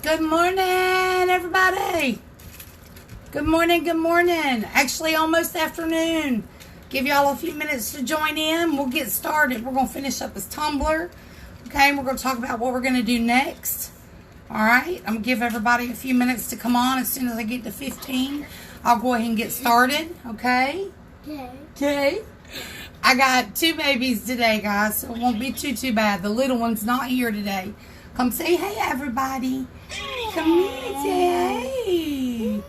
Good morning, everybody. Good morning, good morning. Actually, almost afternoon. Give y'all a few minutes to join in. We'll get started. We're going to finish up this tumbler. Okay, and we're going to talk about what we're going to do next. All right, I'm going to give everybody a few minutes to come on. As soon as I get to 15, I'll go ahead and get started. Okay? Okay. I got 2 babies today, guys, so it won't be too bad. The little one's not here today. Come say hey, everybody. Come here and say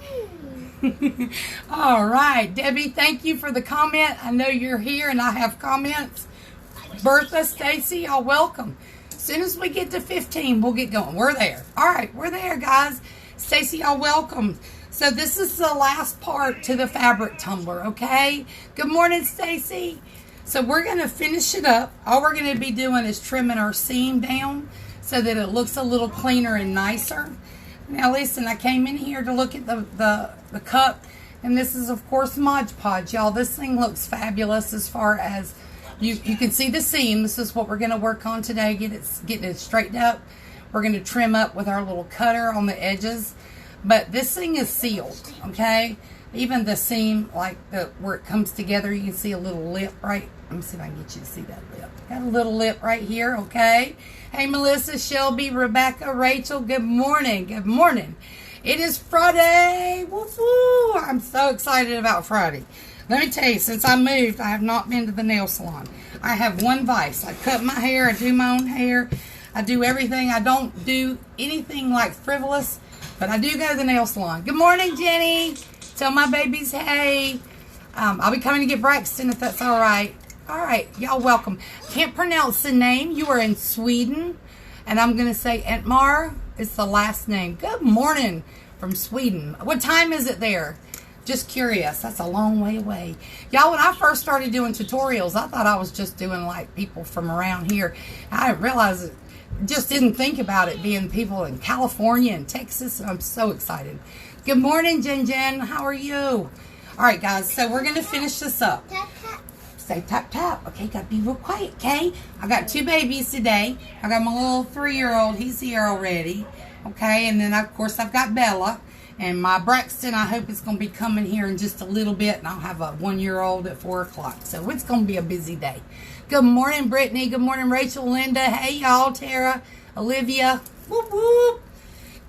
hey. All right, Debbie, thank you for the comment. I know you're here and I have comments. Bertha, Stacy, y'all welcome. As soon as we get to 15, we'll get going. We're there. All right, we're there, guys. Stacy, y'all welcome. So this is the last part to the fabric tumbler, okay? Good morning, Stacy. So we're going to finish it up. All we're going to be doing is trimming our seam down so that it looks a little cleaner and nicer. Now listen, I came in here to look at the cup, and this is of course Mod Podge, y'all. This thing looks fabulous as far as you can see the seam. This is what we're going to work on today, getting it straightened up. We're going to trim up with our little cutter on the edges, but this thing is sealed, okay? Even the seam, like where it comes together, you can see a little lip right. Let me see if I can get you to see that lip. Got a little lip right here, okay? Hey, Melissa, Shelby, Rebecca, Rachel, good morning. Good morning. It is Friday. Woo-hoo. I'm so excited about Friday. Let me tell you, since I moved, I have not been to the nail salon. I have one vice. I cut my hair. I do my own hair. I do everything. I don't do anything like frivolous, but I do go to the nail salon. Good morning, Jenny. Tell my babies hey. I'll be coming to get Braxton if that's all right. All right, y'all welcome. Can't pronounce the name. You are in Sweden, and I'm going to say Entmar is the last name. Good morning from Sweden. What time is it there? Just curious. That's a long way away. Y'all, when I first started doing tutorials, I thought I was just doing like people from around here. I didn't realize it. Just didn't think about it being people in California and Texas. I'm so excited. Good morning, Jen Jen. How are you? All right, guys. So we're going to finish this up. Say tap, tap. Okay, got to be real quiet, okay? I got 2 babies today. I got my little 3-year-old. He's here already. Okay, and then, of course, I've got Bella. And my Braxton, I hope it's going to be coming here in just a little bit. And I'll have a 1-year-old at 4 o'clock. So it's going to be a busy day. Good morning, Brittany. Good morning, Rachel, Linda. Hey, y'all. Tara, Olivia. Whoop, whoop.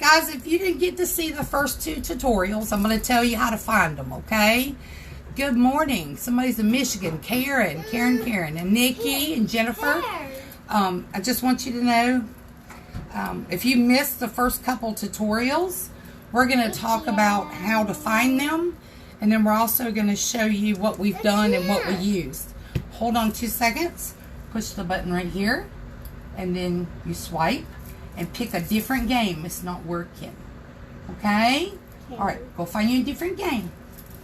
Guys, if you didn't get to see the first 2 tutorials, I'm going to tell you how to find them, okay? Good morning. Somebody's in Michigan. Karen, and Nikki, and Jennifer. I just want you to know, if you missed the first couple tutorials, we're going to talk about how to find them, and then we're also going to show you what we've done and what we used. Hold on 2 seconds. Push the button right here, and then you swipe and pick a different game. It's not working. Okay? All right, go find you a different game.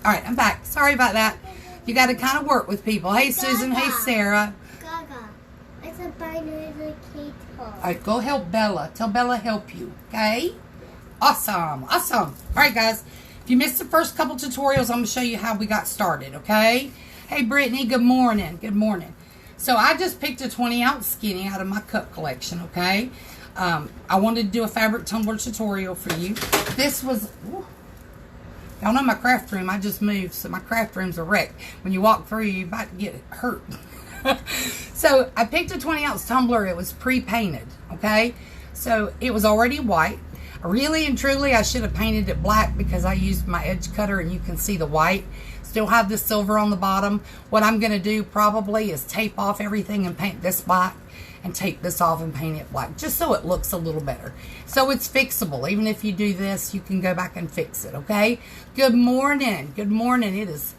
All right, I'm back. Sorry about that. You got to kind of work with people. Hey, Susan. Hey, Sarah. Gaga. It's a binary cake. All right, go help Bella. Tell Bella help you. Okay? Awesome. Awesome. All right, guys. If you missed the first couple tutorials, I'm going to show you how we got started, okay? Hey, Brittany. Good morning. Good morning. So I just picked a 20-ounce skinny out of my cup collection, okay? I wanted to do a fabric tumbler tutorial for you. This was... Y'all know my craft room. I just moved, so my craft room's a wreck. When you walk through, you might get hurt. So I picked a 20-ounce tumbler. It was pre-painted, okay? So it was already white. Really and truly, I should have painted it black because I used my edge cutter, and you can see the white. Still have the silver on the bottom. What I'm going to do probably is tape off everything and paint this black, and take this off and paint it black, just so it looks a little better. So it's fixable. Even if you do this, you can go back and fix it, okay? Good morning. Good morning. It is,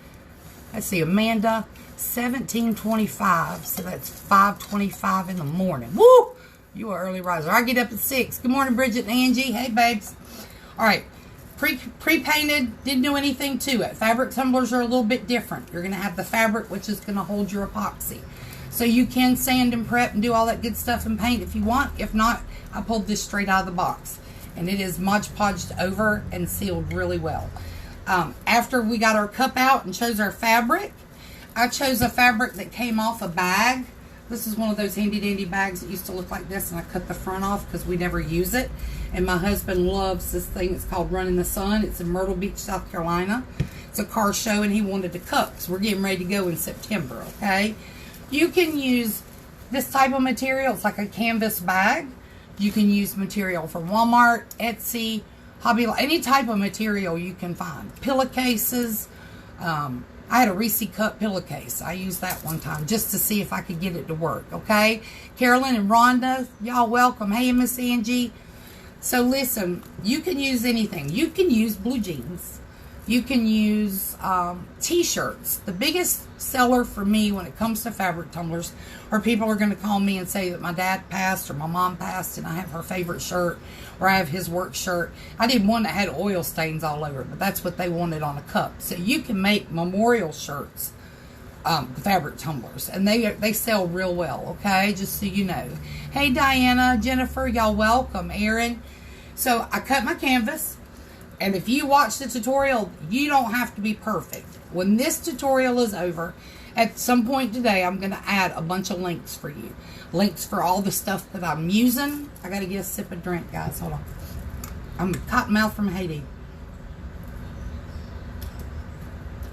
let's see, Amanda, 17:25. So that's 5:25 in the morning. Woo! You are early riser. I get up at 6. Good morning, Bridgette and Angie. Hey, babes. All right. Pre-painted, didn't do anything to it. Fabric tumblers are a little bit different. You're going to have the fabric, which is going to hold your epoxy. So you can sand and prep and do all that good stuff and paint if you want. If not, I pulled this straight out of the box. And it is Mod Podged over and sealed really well. After we got our cup out and chose our fabric, I chose a fabric that came off a bag This is one of those handy dandy bags that used to look like this, and I cut the front off because we never use it. And my husband loves this thing. It's called Run in the Sun. It's in Myrtle Beach, South Carolina. It's a car show, and he wanted to cup because we're getting ready to go in September, okay? You can use this type of material. It's like a canvas bag. You can use material from Walmart, Etsy, Hobby Lobby, any type of material you can find. Pillowcases. I had a Reece cup pillowcase. I used that one time just to see if I could get it to work, okay? Carolyn and Rhonda, y'all welcome. Hey, Miss Angie. So listen, you can use anything. You can use blue jeans. You can use t-shirts. The biggest seller for me when it comes to fabric tumblers, or people are going to call me and say that my dad passed or my mom passed and I have her favorite shirt, or I have his work shirt. I did one that had oil stains all over it, but that's what they wanted on a cup. So you can make memorial shirts, fabric tumblers, and they sell real well, okay? Just so you know. Hey, Diana, Jennifer, y'all welcome. Erin. So I cut my canvas. And if you watch the tutorial, you don't have to be perfect. When this tutorial is over, at some point today, I'm going to add a bunch of links for you. Links for all the stuff that I'm using. I got to get a sip of drink, guys. Hold on. I'm cottonmouth from Haiti.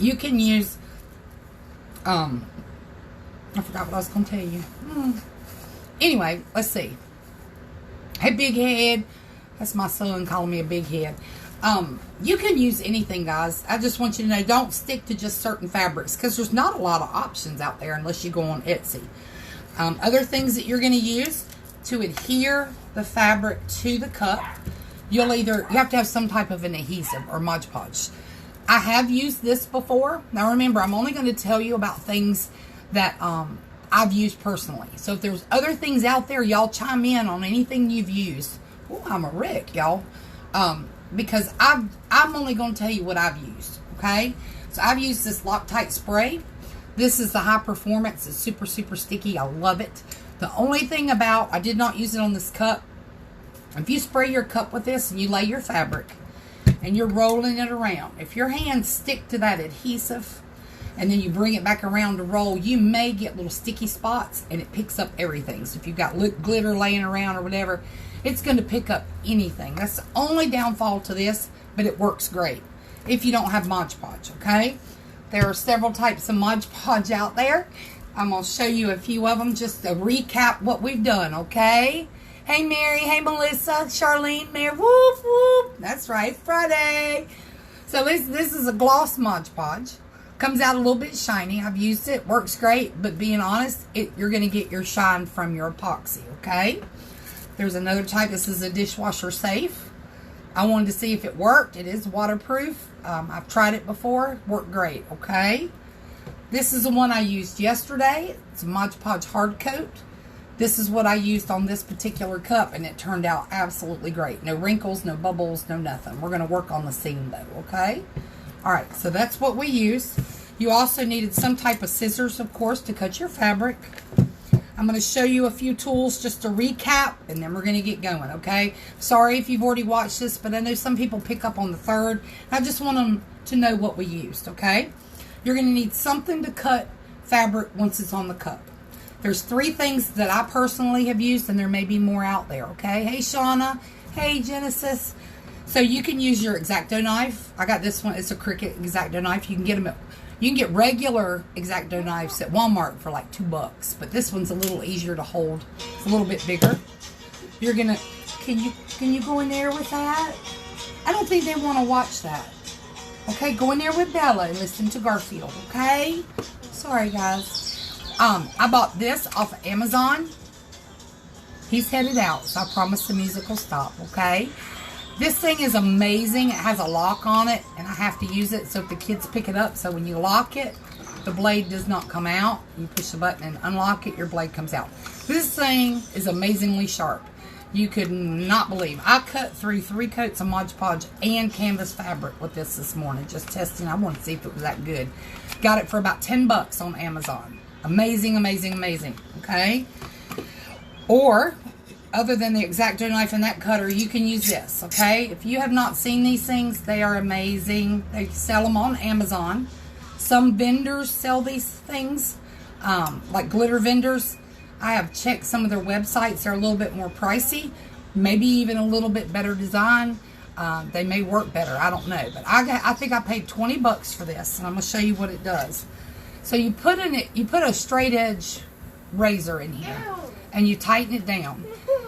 You can use, I forgot what I was going to tell you. Anyway, let's see. Hey, big head. That's my son calling me a big head. You can use anything, guys. I just want you to know, don't stick to just certain fabrics because there's not a lot of options out there unless you go on Etsy. Other things that you're going to use to adhere the fabric to the cup, you have to have some type of an adhesive or Mod Podge. I have used this before. Now remember, I'm only going to tell you about things that I've used personally. So if there's other things out there, y'all chime in on anything you've used. Oh, I'm a wreck, y'all. Because I'm only going to tell you what I've used, okay? So I've used this Loctite spray. This is the high performance. It's super, super sticky. I love it. The only thing about, I did not use it on this cup. If you spray your cup with this and you lay your fabric and you're rolling it around, if your hands stick to that adhesive and then you bring it back around to roll, you may get little sticky spots and it picks up everything. So if you've got glitter laying around or whatever, it's going to pick up anything. That's the only downfall to this, but it works great if you don't have Mod Podge, okay? There are several types of Mod Podge out there. I'm going to show you a few of them just to recap what we've done, okay? Hey, Mary. Hey, Melissa. Charlene. Mary. Whoop, whoop. That's right. Friday. So this is a gloss Mod Podge. Comes out a little bit shiny. I've used it. Works great. But being honest, you're going to get your shine from your epoxy, okay? There's another type. This is a dishwasher safe. I wanted to see if it worked. It is waterproof. I've tried it before. Worked great, okay? This is the one I used yesterday. It's a Mod Podge hard coat. This is what I used on this particular cup, and it turned out absolutely great. No wrinkles, no bubbles, no nothing. We're going to work on the seam, though, okay? All right, so that's what we used. You also needed some type of scissors, of course, to cut your fabric. I'm going to show you a few tools just to recap, and then we're going to get going, okay? Sorry if you've already watched this, but I know some people pick up on the third. I just want them to know what we used, okay? You're going to need something to cut fabric once it's on the cup. There's 3 things that I personally have used, and there may be more out there, okay? Hey, Shauna. Hey, Genesis. So you can use your X-Acto knife. I got this one. It's a Cricut X-Acto knife. You can get them at... You can get regular X-Acto knives at Walmart for like $2, but this one's a little easier to hold. It's a little bit bigger. You're gonna, can you go in there with that? I don't think they want to watch that. Okay, go in there with Bella and listen to Garfield, okay? Sorry, guys. I bought this off of Amazon. He's headed out, so I promise the music will stop, okay? This thing is amazing. It has a lock on it, and I have to use it so if the kids pick it up. So when you lock it, the blade does not come out. You push the button and unlock it, your blade comes out. This thing is amazingly sharp. You could not believe. I cut through 3 coats of Mod Podge and canvas fabric with this morning, just testing. I wanted to see if it was that good. Got it for about $10 on Amazon. Amazing, amazing, amazing. Okay? Or... other than the X-Acto knife and that cutter, you can use this, okay? If you have not seen these things, they are amazing. They sell them on Amazon. Some vendors sell these things, like glitter vendors. I have checked some of their websites. They're a little bit more pricey, maybe even a little bit better design. They may work better. I don't know. But I think I paid 20 bucks for this, and I'm going to show you what it does. So you put a straight edge razor in here, and you tighten it down.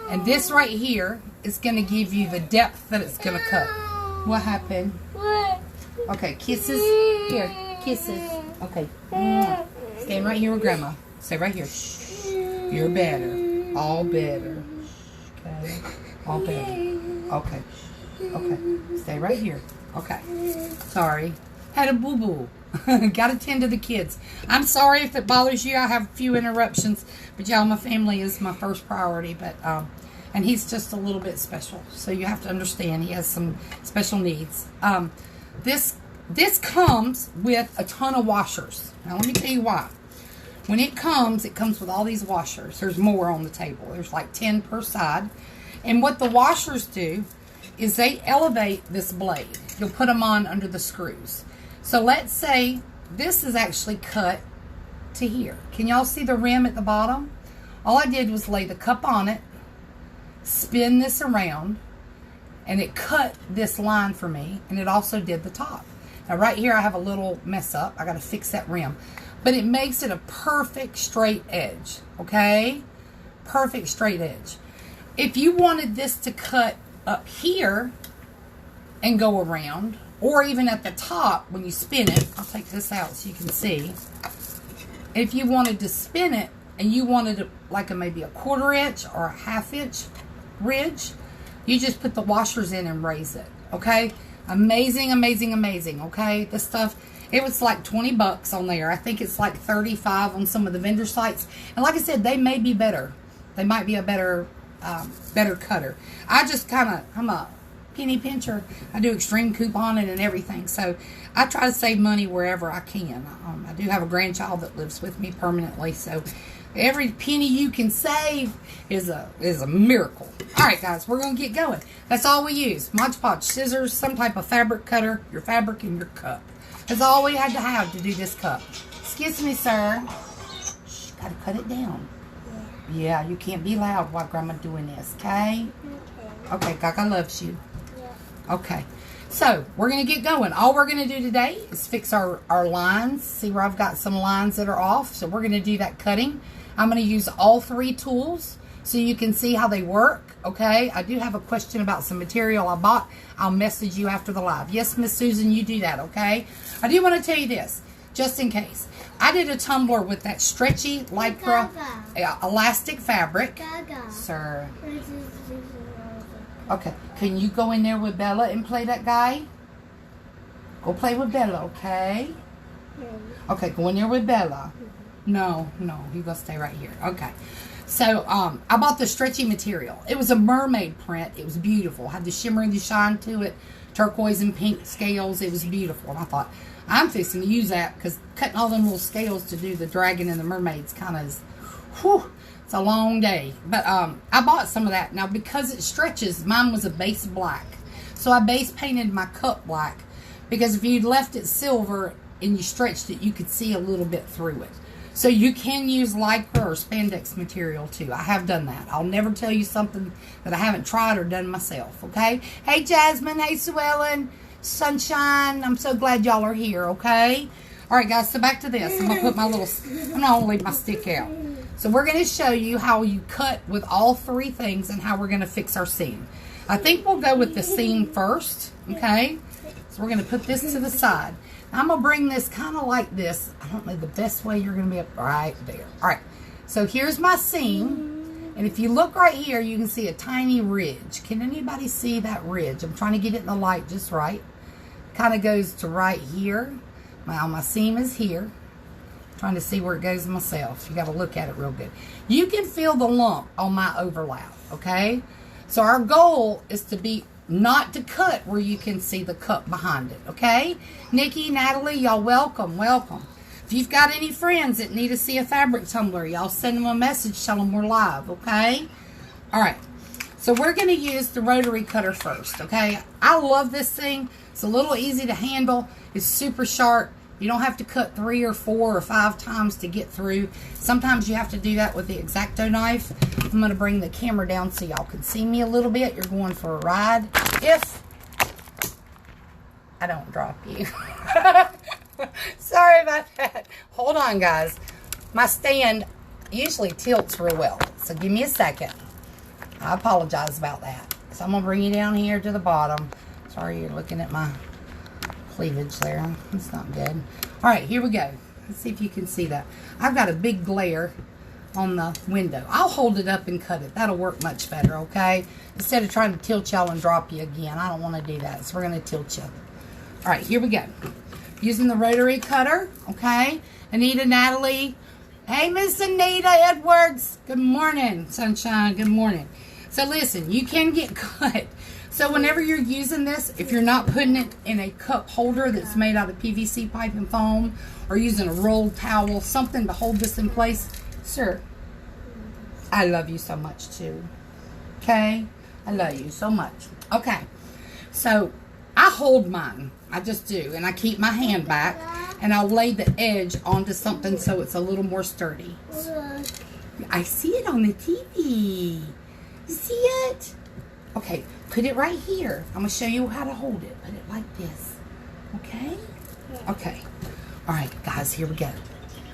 And this right here is going to give you the depth that it's going to cut. What happened? Okay, kisses. Here, kisses. Okay. Stand right here with Grandma. Stay right here. Shh. You're better. All better. Okay. All better. Okay. Okay. Stay right here. Okay. Sorry. Had a boo-boo. Got to tend to the kids. I'm sorry if it bothers you. I have a few interruptions. But y'all, my family is my first priority. But, and he's just a little bit special. So you have to understand he has some special needs. This comes with a ton of washers. Now, let me tell you why. When it comes with all these washers. There's more on the table. There's like 10 per side. And what the washers do is they elevate this blade. You'll put them on under the screws. So let's say this is actually cut to here. Can y'all see the rim at the bottom? All I did was lay the cup on it, spin this around, and it cut this line for me, and it also did the top. Now right here I have a little mess up. I got to fix that rim. But it makes it a perfect straight edge, okay? Perfect straight edge. If you wanted this to cut up here and go around, or even at the top when you spin it, I'll take this out so you can see. If you wanted to spin it and you wanted like maybe a 1/4 inch or a 1/2 inch ridge, you just put the washers in and raise it, okay? Amazing, amazing, amazing, okay? This stuff, it was like 20 bucks on there. I think it's like 35 on some of the vendor sites. And like I said, they may be better. They might be a better cutter. I'm a penny pincher. I do extreme couponing and everything. So I try to save money wherever I can. I do have a grandchild that lives with me permanently. So every penny you can save is a miracle. All right, guys, we're going to get going. That's all we use. Mod Podge, scissors, some type of fabric cutter, your fabric, and your cup. That's all we had to have to do this cup. Excuse me, sir. Shh, got to cut it down. Yeah, you can't be loud while Grandma doing this, okay? Okay, Gaga loves you. Yeah. Okay, so we're going to get going. All we're going to do today is fix our lines. See where I've got some lines that are off? So we're going to do that cutting. I'm going to use all 3 tools so you can see how they work, okay? I do have a question about some material I bought. I'll message you after the live. Yes, Miss Susan, you do that, okay? I do want to tell you this, just in case. I did a tumbler with that stretchy lycra elastic fabric. Gaga. Sir. Okay, can you go in there with Bella and play that guy? Go play with Bella, okay? Okay, go in there with Bella. No, you're going to stay right here. Okay. So, I bought the stretchy material. It was a mermaid print. It was beautiful. Had the shimmer and the shine to it. Turquoise and pink scales. It was beautiful. And I thought, I'm fixing to use that because cutting all them little scales to do the dragon and the mermaids kind of is, whew, it's a long day. But I bought some of that. Now, because it stretches, mine was a base black. So I base painted my cup black because if you'd left it silver and you stretched it, you could see a little bit through it. So you can use lycra or spandex material too. I have done that. I'll never tell you something that I haven't tried or done myself, okay? Hey, Jasmine. Hey, Sue Ellen. Sunshine. I'm so glad y'all are here, okay? All right, guys, so back to this. I'm going to put my little, I'm not going to leave my stick out. So we're going to show you how you cut with all 3 things and how we're going to fix our seam. I think we'll go with the seam first, okay? So we're going to put this to the side. I'm going to bring this kind of like this. I don't know the best way you're going to be up right there. All right, so here's my seam. And if you look right here, you can see a tiny ridge. Can anybody see that ridge? I'm trying to get it in the light just right. Kind of goes to right here. My seam is here. I'm trying to see where it goes myself. You got to look at it real good. You can feel the lump on my overlap, okay? So our goal is to be not to cut where you can see the cup behind it, okay? Nikki, Natalie, y'all welcome, welcome. If you've got any friends that need to see a fabric tumbler, y'all send them a message, tell them we're live, okay? All right, so we're going to use the rotary cutter first, okay? I love this thing. It's a little easy to handle. It's super sharp. You don't have to cut 3 or 4 or 5 times to get through. Sometimes you have to do that with the X-Acto knife. I'm going to bring the camera down so y'all can see me a little bit. You're going for a ride. If I don't drop you. Sorry about that. Hold on, guys. My stand usually tilts real well. So give me a second. I apologize about that. So I'm going to bring you down here to the bottom. Sorry, you're looking at my cleavage there. It's not good. Alright, here we go. Let's see if you can see that. I've got a big glare on the window. I'll hold it up and cut it. That'll work much better, okay? Instead of trying to tilt y'all and drop you again. I don't want to do that. So we're going to tilt you. Alright, here we go. Using the rotary cutter, okay? Anita, Natalie. Hey, Miss Anita Edwards. Good morning, sunshine. Good morning. So listen, you can get cut. So whenever you're using this, if you're not putting it in a cup holder that's made out of PVC pipe and foam, or using a rolled towel, something to hold this in place, sir, I love you so much too. Okay? I love you so much. Okay. So I hold mine. I just do. And I keep my hand back. And I'll lay the edge onto something so it's a little more sturdy. I see it on the TV. You see it? Okay, put it right here. I'm going to show you how to hold it. Put it like this. Okay? Okay. All right, guys, here we go.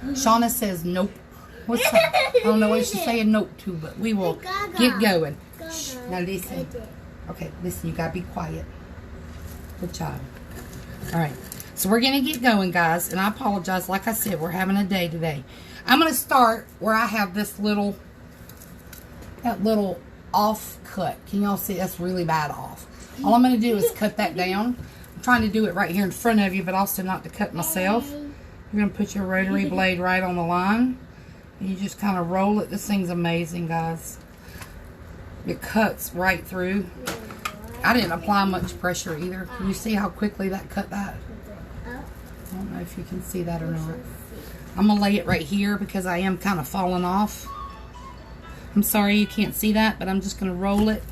Shauna says nope. What's that? I don't know what she's saying nope to, but we will get going. Shh, now listen. Okay, listen, you got to be quiet. Good job. All right. So we're going to get going, guys. And I apologize. Like I said, we're having a day today. I'm going to start where I have this little, that little off cut. Can y'all see? That's really bad off. All I'm going to do is cut that down. I'm trying to do it right here in front of you, but also not to cut myself. You're going to put your rotary blade right on the line. And you just kind of roll it. This thing's amazing, guys. It cuts right through. I didn't apply much pressure either. Can you see how quickly that cut that? I don't know if you can see that or not. I'm going to lay it right here because I am kind of falling off. I'm sorry you can't see that, but I'm just going to roll it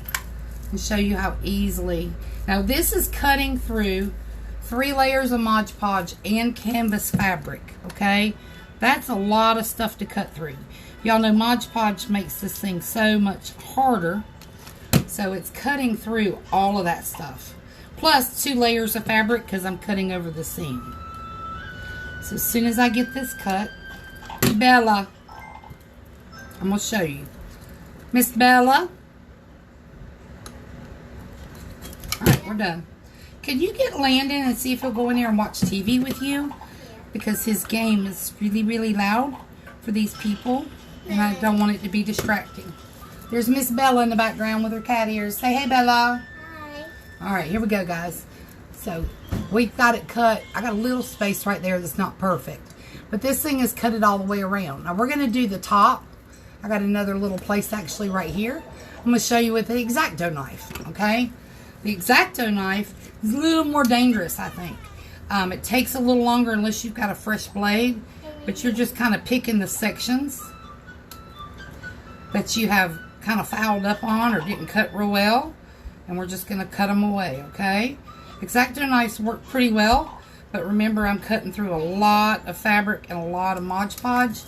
and show you how easily. Now this is cutting through 3 layers of Mod Podge and canvas fabric, okay? That's a lot of stuff to cut through. Y'all know Mod Podge makes this thing so much harder. So it's cutting through all of that stuff. Plus 2 layers of fabric because I'm cutting over the seam. So as soon as I get this cut, Bella, I'm going to show you. Miss Bella. Alright, we're done. Could you get Landon and see if he'll go in there and watch TV with you? Because his game is really, really loud for these people. And I don't want it to be distracting. There's Miss Bella in the background with her cat ears. Say hey, Bella. Hi. Alright, here we go, guys. So, we've got it cut. I got a little space right there that's not perfect. But this thing is cut it all the way around. Now, we're going to do the top. I got another little place actually right here. I'm going to show you with the X-Acto knife, okay? The X-Acto knife is a little more dangerous, I think. It takes a little longer unless you've got a fresh blade. But you're just kind of picking the sections that you have kind of fouled up on or didn't cut real well. And we're just going to cut them away, okay? X-Acto knives work pretty well, but remember I'm cutting through a lot of fabric and a lot of Mod Podge.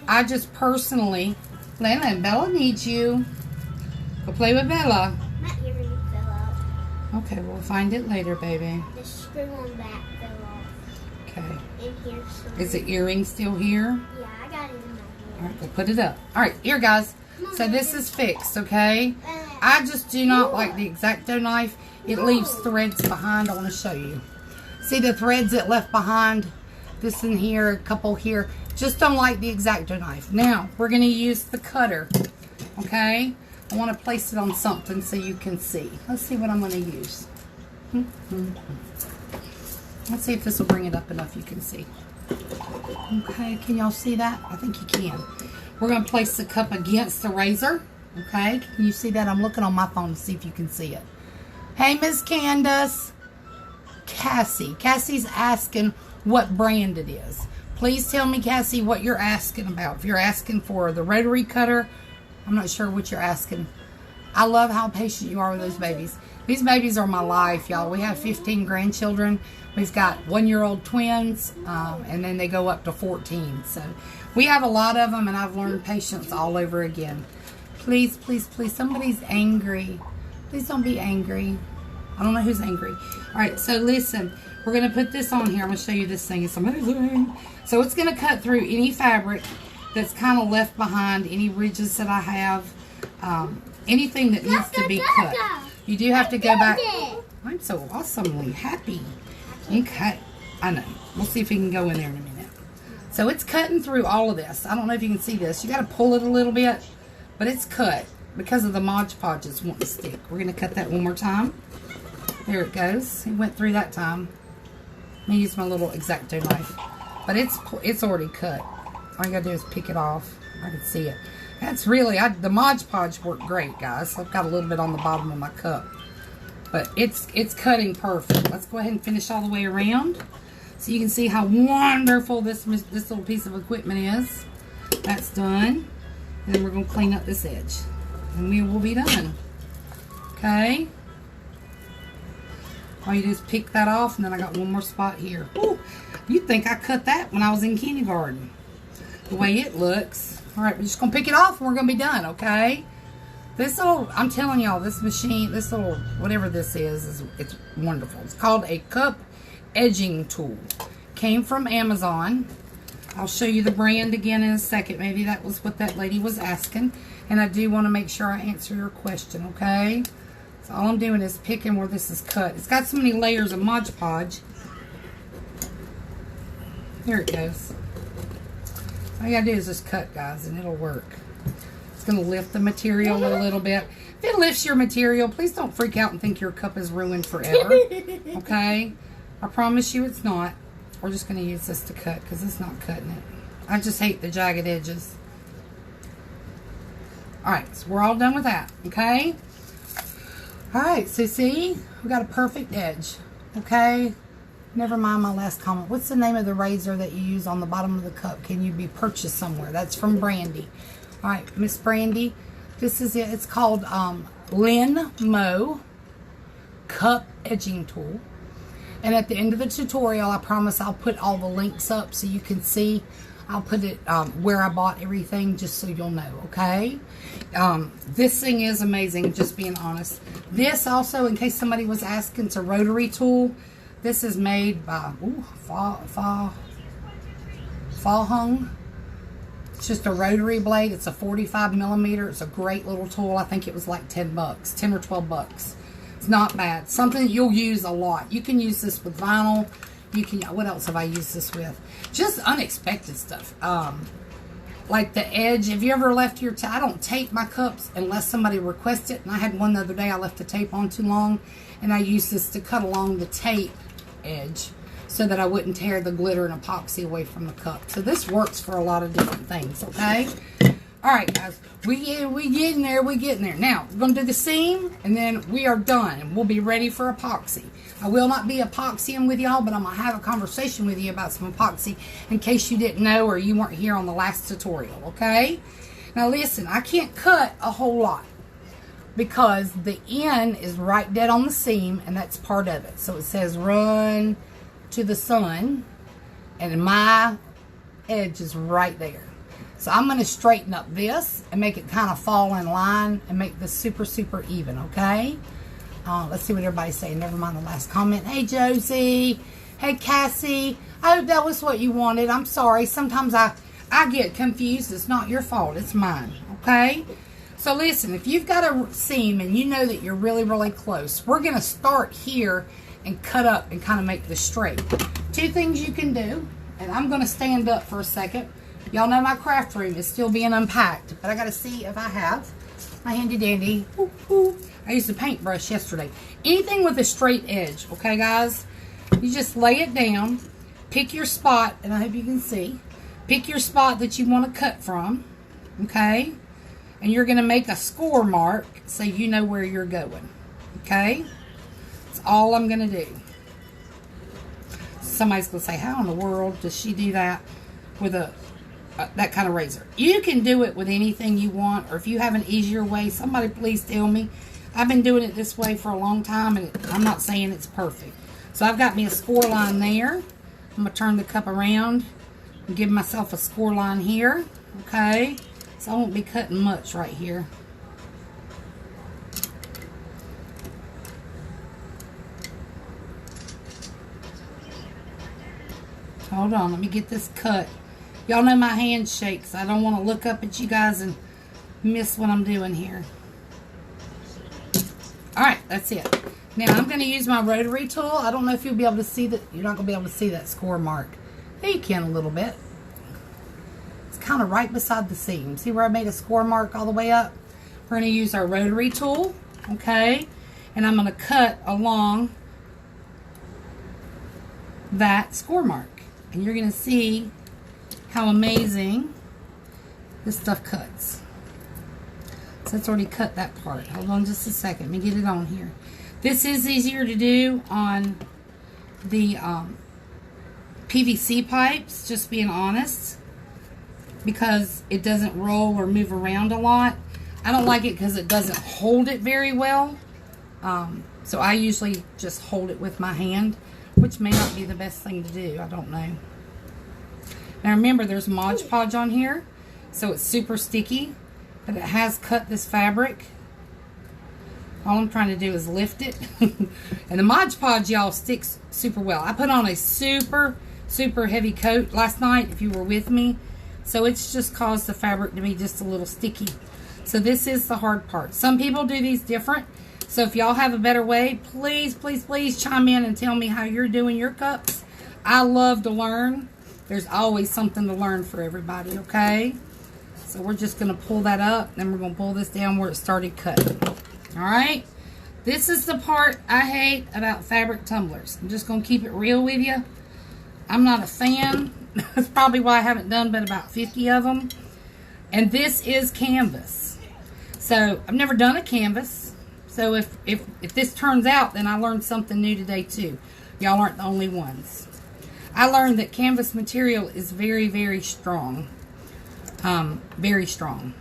I just personally, Lana and Bella need you. Go play with Bella. My earring fell out. Okay, we'll find it later, baby. The screw on back fell off. Okay. In here somewhere. Is the earring still here? Yeah, I got it in my hand. Alright, we'll put it up. Alright, here guys. So this is fixed, okay? I just do not like the X-Acto knife. It leaves threads behind. I want to show you. See the threads it left behind? This in here, a couple here. Just don't like the X-Acto knife. Now, we're going to use the cutter. Okay? I want to place it on something so you can see. Let's see what I'm going to use. Let's see if this will bring it up enough you can see. Okay, can y'all see that? I think you can. We're going to place the cup against the razor. Okay, can you see that? I'm looking on my phone to see if you can see it. Hey, Miss Candace. Cassie. Cassie's asking what brand it is. Please tell me, Cassie, what you're asking about. If you're asking for the rotary cutter, I'm not sure what you're asking. I love how patient you are with those babies. These babies are my life, y'all. We have 15 grandchildren. We've got 1-year-old twins, and then they go up to 14. So we have a lot of them, and I've learned patience all over again. Please, please, please, somebody's angry. Please don't be angry. I don't know who's angry. All right, so listen. We're going to put this on here. I'm going to show you this thing. It's amazing. So it's going to cut through any fabric that's kind of left behind, any ridges that I have, anything that needs to be cut. You do have to go back. I'm so awesomely happy. Okay. I know. We'll see if we can go in there in a minute. So it's cutting through all of this. I don't know if you can see this. You got to pull it a little bit, but it's cut because of the Mod Podge it's wanting to stick. We're going to cut that one more time. There it goes. It went through that time. Let me use my little X-Acto knife. But it's already cut. All you gotta do is pick it off. I can see it. That's really, the Mod Podge worked great, guys. I've got a little bit on the bottom of my cup. But it's cutting perfect. Let's go ahead and finish all the way around. So you can see how wonderful this little piece of equipment is. That's done. And then we're gonna clean up this edge. And we will be done. Okay? All you do is pick that off, and then I got one more spot here. Ooh, you'd think I cut that when I was in kindergarten. The way it looks. All right, we're just going to pick it off, and we're going to be done, okay? This little, I'm telling y'all, this machine, this little, whatever this is, it's wonderful. It's called a cup edging tool. Came from Amazon. I'll show you the brand again in a second. Maybe that was what that lady was asking. And I do want to make sure I answer your question, okay? All I'm doing is picking where this is cut. It's got so many layers of Mod Podge. There it goes. All you gotta do is just cut, guys, and it'll work. It's gonna lift the material a little bit. If it lifts your material, please don't freak out and think your cup is ruined forever. Okay? I promise you it's not. We're just gonna use this to cut because it's not cutting it. I just hate the jagged edges. Alright, so we're all done with that. Okay? Alright, so see, we got a perfect edge, okay? Never mind my last comment. What's the name of the razor that you use on the bottom of the cup? Can you be purchased somewhere? That's from Brandy. Alright, Miss Brandy, this is it. It's called Lin Mo Cup Edging Tool. And at the end of the tutorial, I promise I'll put all the links up so you can see. I'll put it where I bought everything just so you'll know, okay? This thing is amazing, just being honest. This also, in case somebody was asking, it's a rotary tool. This is made by Fa Hung. It's just a rotary blade. It's a 45 millimeter. It's a great little tool. I think it was like 10 bucks, 10 or 12 bucks. It's not bad. Something you'll use a lot. You can use this with vinyl. You can, what else have I used this with? Just unexpected stuff. Like the edge. Have you ever left your, I don't tape my cups unless somebody requests it. And I had one the other day, I left the tape on too long. And I used this to cut along the tape edge so that I wouldn't tear the glitter and epoxy away from the cup. So this works for a lot of different things, okay? Alright guys, we getting there, Now, we're going to do the seam, and then we are done, and we'll be ready for epoxy. I will not be epoxying with y'all, but I'm going to have a conversation with you about some epoxy in case you didn't know or you weren't here on the last tutorial, okay? Now listen, I can't cut a whole lot because the end is right dead on the seam, and that's part of it. So it says run to the sun, and my edge is right there. So I'm going to straighten up this and make it kind of fall in line and make this super, super even, okay? Let's see what everybody's saying. Never mind the last comment. Hey, Josie. Hey, Cassie. I hope that was what you wanted. I'm sorry. Sometimes I get confused. It's not your fault. It's mine, okay? So listen, if you've got a seam and you know that you're really, really close, we're going to start here and cut up and kind of make this straight. Two things you can do, and I'm going to stand up for a second. Y'all know my craft room is still being unpacked, but I got to see if I have my handy dandy. I used a paintbrush yesterday. Anything with a straight edge, okay guys? You just lay it down, pick your spot, and I hope you can see. Pick your spot that you want to cut from, okay? And you're going to make a score mark so you know where you're going, okay? That's all I'm going to do. Somebody's going to say, how in the world does she do that with a that kind of razor. You can do it with anything you want, or if you have an easier way, somebody please tell me. I've been doing it this way for a long time, and I'm not saying it's perfect. So I've got me a score line there. I'm going to turn the cup around and give myself a score line here. Okay, so I won't be cutting much right here. Hold on, let me get this cut. Y'all know my hand shakes. I don't want to look up at you guys and miss what I'm doing here. Alright, that's it. Now I'm going to use my rotary tool. I don't know if you'll be able to see that. You're not going to be able to see that score mark. Yeah, you can a little bit. It's kind of right beside the seam. See where I made a score mark all the way up? We're going to use our rotary tool. Okay. And I'm going to cut along that score mark. And you're going to see how amazing this stuff cuts. So it's already cut that part. Hold on just a second. Let me get it on here. This is easier to do on the PVC pipes, just being honest, because it doesn't roll or move around a lot. I don't like it because it doesn't hold it very well. So I usually just hold it with my hand, which may not be the best thing to do. I don't know. Now remember, there's Mod Podge on here, so it's super sticky, but it has cut this fabric. All I'm trying to do is lift it. And the Mod Podge, y'all, sticks super well. I put on a super, super heavy coat last night, if you were with me. So it's just caused the fabric to be just a little sticky. So this is the hard part. Some people do these different. So if y'all have a better way, please, please, please chime in and tell me how you're doing your cups. I love to learn. There's always something to learn for everybody, okay? So we're just going to pull that up. Then we're going to pull this down where it started cutting. Alright? This is the part I hate about fabric tumblers. I'm just going to keep it real with you. I'm not a fan. That's probably why I haven't done but about 50 of them. And this is canvas. So I've never done a canvas. So if this turns out, then I learned something new today too. Y'all aren't the only ones. I learned that canvas material is very, very strong. Very strong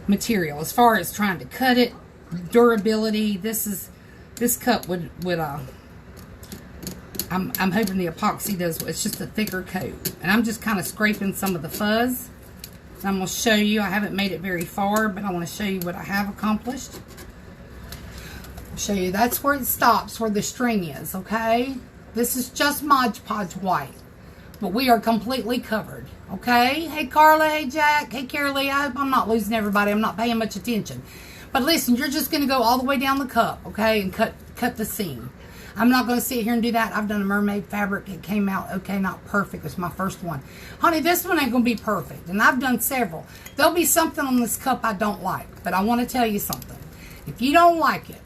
material. As far as trying to cut it, durability, this cup would I'm hoping the epoxy does. It's just a thicker coat. And I'm just kind of scraping some of the fuzz. And I'm going to show you. I haven't made it very far, but I want to show you what I have accomplished. I'll show you. That's where it stops, where the string is, okay? This is just Mod Podge white. But we are completely covered, okay? Hey, Carla. Hey, Jack. Hey, Carolee. I hope I'm not losing everybody. I'm not paying much attention. But listen, you're just going to go all the way down the cup, okay? And cut the seam. I'm not going to sit here and do that. I've done a mermaid fabric. It came out okay, not perfect. It's my first one. Honey, this one ain't going to be perfect. And I've done several. There'll be something on this cup I don't like. But I want to tell you something. If you don't like it,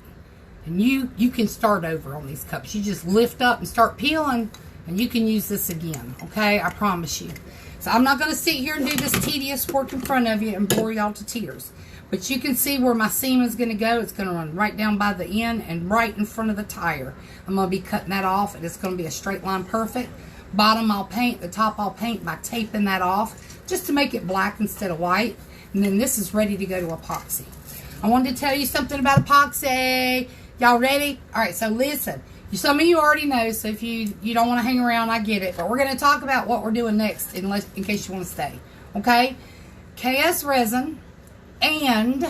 and you can start over on these cups. You just lift up and start peeling, and you can use this again. Okay? I promise you. So I'm not going to sit here and do this tedious work in front of you and bore y'all to tears. But you can see where my seam is going to go. It's going to run right down by the end and right in front of the tire. I'm going to be cutting that off, and it's going to be a straight line perfect. Bottom I'll paint. The top I'll paint by taping that off just to make it black instead of white. And then this is ready to go to epoxy. I wanted to tell you something about epoxy. Y'all ready? All right, so listen. Some of you already know, so if you don't want to hang around, I get it. But we're going to talk about what we're doing next in case you want to stay. Okay? KS Resin and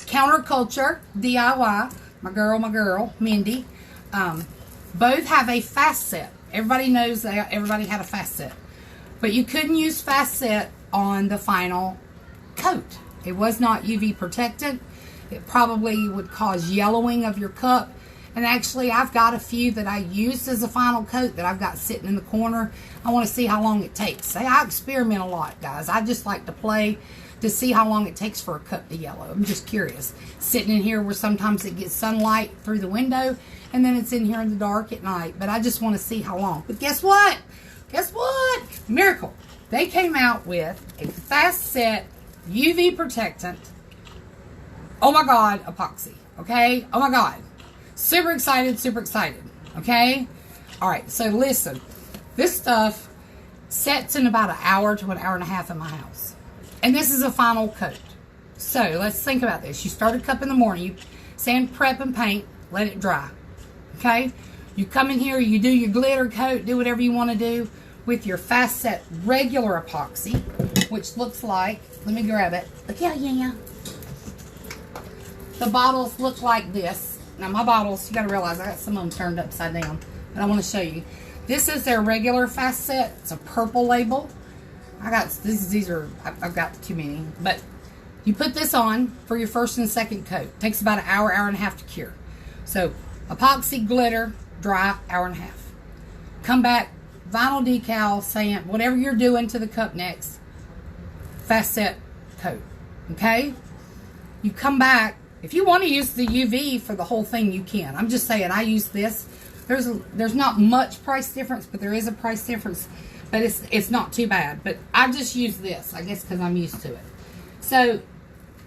Counterculture DIY, my girl, Mindy, both have a fast set. Everybody knows that everybody had a fast set. But you couldn't use fast set on the final coat. It was not UV protected. It probably would cause yellowing of your cup. And actually, I've got a few that I used as a final coat that I've got sitting in the corner. I want to see how long it takes. I experiment a lot, guys. I just like to play to see how long it takes for a cup to yellow. I'm just curious. Sitting in here where sometimes it gets sunlight through the window, and then it's in here in the dark at night. But I just want to see how long. But guess what? Guess what? Miracle. They came out with a fast set UV protectant. Oh my God, epoxy. Okay? Oh my God. Super excited, okay? All right, so listen. This stuff Sets in about an hour to an hour and a half in my house. And this is a final coat. So let's think about this. You start a cup in the morning. You sand, prep, and paint. Let it dry. Okay? You come in here. You do your glitter coat. Do whatever you want to do with your fast set regular epoxy, which looks like, let me grab it. Look how the bottles look like this. Now my bottles, you got to realize I got some of them turned upside down, but I want to show you. This is their regular fast set. It's a purple label. These are, I've got too many, but you put this on for your first and second coat. It takes about an hour, hour and a half to cure. So epoxy, glitter, dry, hour and a half. Come back, vinyl decal, sand, whatever you're doing to the cup next, fast set coat. Okay? You come back. If you want to use the UV for the whole thing, you can. I'm just saying, I use this. There's not much price difference, but there is a price difference. But it's not too bad. But I just use this, I guess, because I'm used to it. So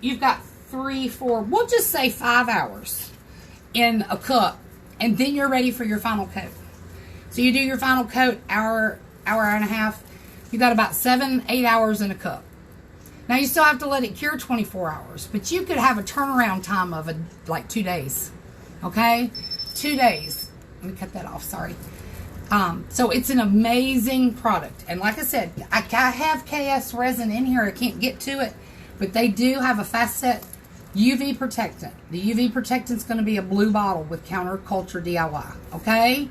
you've got 3, 4, we'll just say 5 hours in a cup, and then you're ready for your final coat. So you do your final coat, hour and a half. You got about 7, 8 hours in a cup. Now you still have to let it cure 24 hours, but you could have a turnaround time of like 2 days. Okay, 2 days. Let me cut that off. Sorry. So it's an amazing product, and like I said, I have KS resin in here. I can't get to it, but they do have a fast set UV protectant. The UV protectant is going to be a blue bottle with Counterculture DIY. Okay,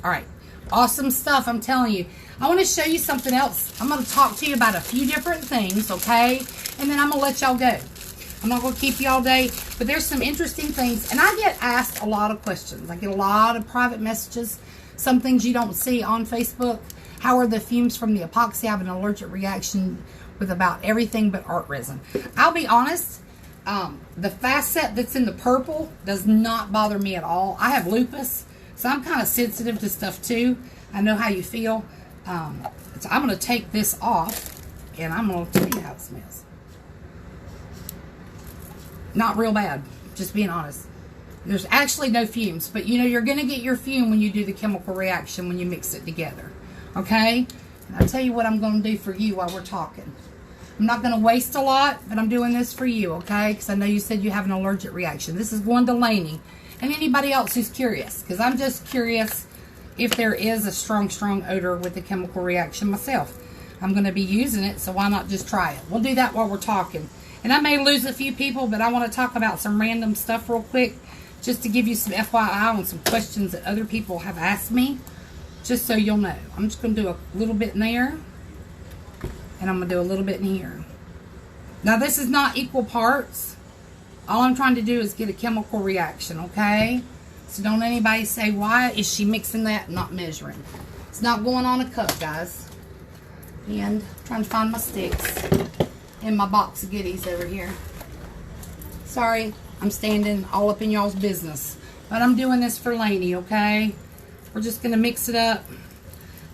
all right, awesome stuff. I'm telling you. I want to show you something else. I'm going to talk to you about a few different things, okay, and then I'm going to let y'all go. I'm not going to keep you all day, but there's some interesting things, and I get asked a lot of questions. I get a lot of private messages. Some things you don't see on Facebook. How are the fumes from the epoxy? I have an allergic reaction with about everything but art resin. I'll be honest, the fast set that's in the purple does not bother me at all. I have lupus, so I'm kind of sensitive to stuff too. I know how you feel. So I'm going to take this off, and I'm going to tell you how it smells. Not real bad, just being honest. There's actually no fumes, but you know you're going to get your fume when you do the chemical reaction when you mix it together. Okay? And I'll tell you what I'm going to do for you while we're talking. I'm not going to waste a lot, but I'm doing this for you, okay? Because I know you said you have an allergic reaction. This is one to Lainey and anybody else who's curious, because I'm just curious if there is a strong odor with the chemical reaction myself. I'm going to be using it, so why not just try it? We'll do that while we're talking. And I may lose a few people, but I want to talk about some random stuff real quick, just to give you some FYI on some questions that other people have asked me, just so you'll know. I'm just going to do a little bit in there, and I'm going to do a little bit in here. Now, this is not equal parts. All I'm trying to do is get a chemical reaction, okay? So don't anybody say, why is she mixing that and not measuring? It's not going on a cup, guys. And I'm trying to find my sticks in my box of goodies over here. Sorry, I'm standing all up in y'all's business. But I'm doing this for Lainey, okay? We're just going to mix it up.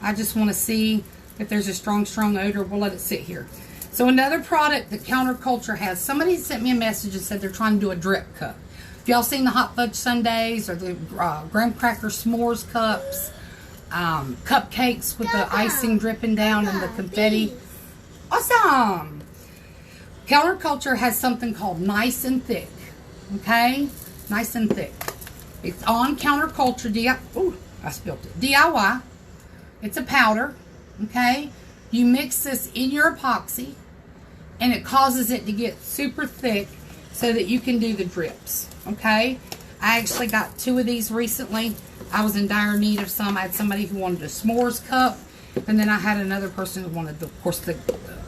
I just want to see if there's a strong odor. We'll let it sit here. So another product that Counterculture has, somebody sent me a message and said they're trying to do a drip cup. If y'all seen the hot fudge sundaes or the graham cracker s'mores cups, cupcakes with the icing dripping down and the confetti. Awesome! Counterculture has something called Nice and Thick. Okay? Nice and Thick. It's on Counterculture DIY. Ooh, I spilled it. DIY. It's a powder. Okay? You mix this in your epoxy, and it causes it to get super thick so that you can do the drips. Okay? I actually got 2 of these recently. I was in dire need of some. I had somebody who wanted a s'mores cup, and then I had another person who wanted, of course, the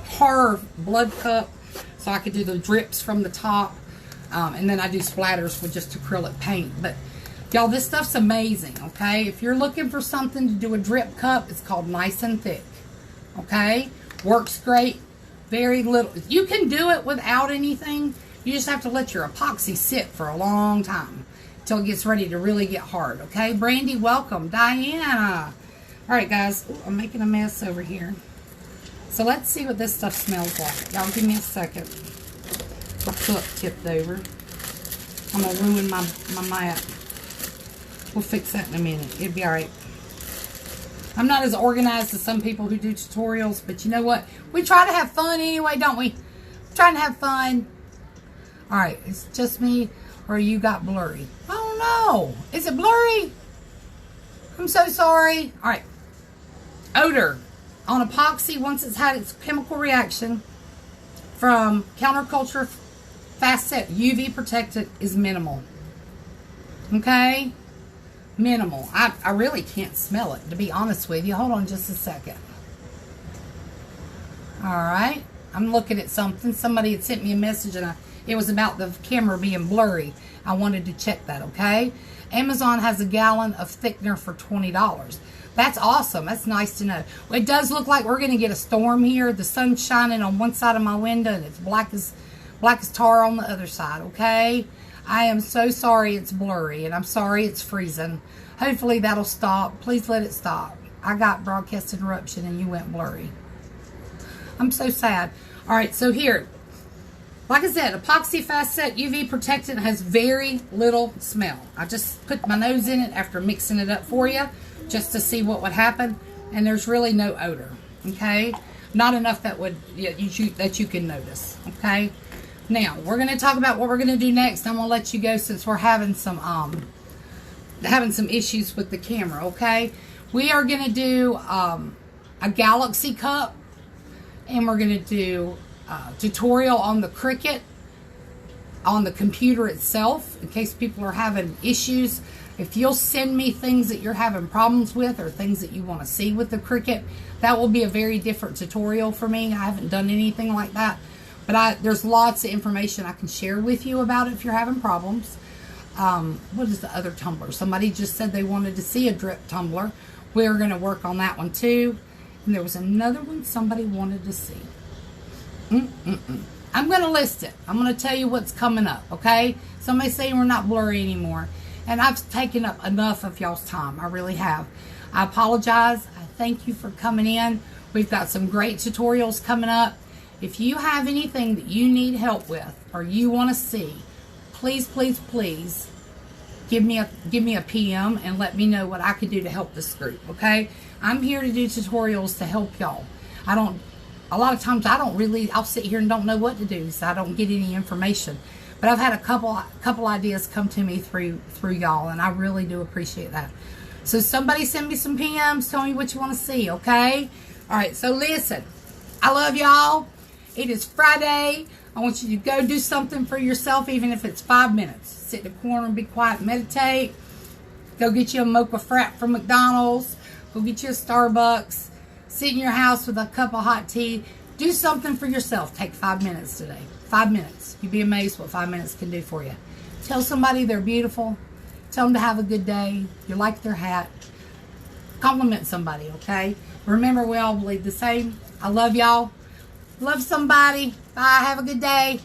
horror blood cup, so I could do the drips from the top. And then I do splatters with just acrylic paint. But y'all, this stuff's amazing, okay? If you're looking for something to do a drip cup, it's called Nice and Thick, okay? Works great. Very little. You can do it without anything. You just have to let your epoxy sit for a long time until it gets ready to really get hard, okay? Brandy, welcome. Diana. All right, guys. Ooh, I'm making a mess over here. So let's see what this stuff smells like. Y'all give me a second. My cup tipped over. I'm going to ruin my mat. We'll fix that in a minute. It'll be alright. I'm not as organized as some people who do tutorials, but you know what? We try to have fun anyway, don't we? We're trying to have fun. All right, it's just me or you got blurry. Oh no, is it blurry? I'm so sorry. All right, odor on epoxy once it's had its chemical reaction from counterculture fast set UV protectant is minimal. Okay, minimal. I really can't smell it, to be honest with you. Hold on just a second. All right, I'm looking at something. Somebody had sent me a message and it was about the camera being blurry. I wanted to check that, okay? Amazon has a gallon of thickener for $20. That's awesome. That's nice to know. Well, it does look like we're going to get a storm here. The sun's shining on one side of my window and it's black as tar on the other side, okay? I am so sorry it's blurry and I'm sorry it's freezing. Hopefully that'll stop. Please let it stop. I got broadcast interruption and you went blurry. I'm so sad. All right, so here, like I said, epoxy fast set UV protectant has very little smell. I just put my nose in it after mixing it up for you just to see what would happen, and there's really no odor, okay? Not enough that would that you can notice, okay? Now, we're going to talk about what we're going to do next. I'm going to let you go since we're having some issues with the camera, okay? We are going to do a Galaxy cup, and we're going to do a tutorial on the Cricut on the computer itself in case people are having issues. If you'll send me things that you're having problems with or things that you want to see with the Cricut, that will be a very different tutorial for me. I haven't done anything like that, but there's lots of information I can share with you about it if you're having problems. What is the other tumbler? Somebody just said they wanted to see a drip tumbler. We're going to work on that one too. And there was another one somebody wanted to see. I'm going to list it. I'm going to tell you what's coming up, okay? Somebody saying we're not blurry anymore. And I've taken up enough of y'all's time. I really have. I apologize. I thank you for coming in. We've got some great tutorials coming up. If you have anything that you need help with or you want to see, please, please, please give me a PM and let me know what I can do to help this group, okay? I'm here to do tutorials to help y'all. A lot of times I'll sit here and don't know what to do, so I don't get any information. But I've had a couple ideas come to me through y'all, and I really do appreciate that. So somebody send me some PMs, tell me what you want to see, okay? All right, so listen, I love y'all. It is Friday. I want you to go do something for yourself, even if it's 5 minutes. Sit in the corner and be quiet and meditate. Go get you a mocha frap from McDonald's. Go get you a Starbucks. Sit in your house with a cup of hot tea. Do something for yourself. Take 5 minutes today. 5 minutes. You'd be amazed what 5 minutes can do for you. Tell somebody they're beautiful. Tell them to have a good day. You like their hat. Compliment somebody, okay? Remember, we all believe the same. I love y'all. Love somebody. Bye. Have a good day.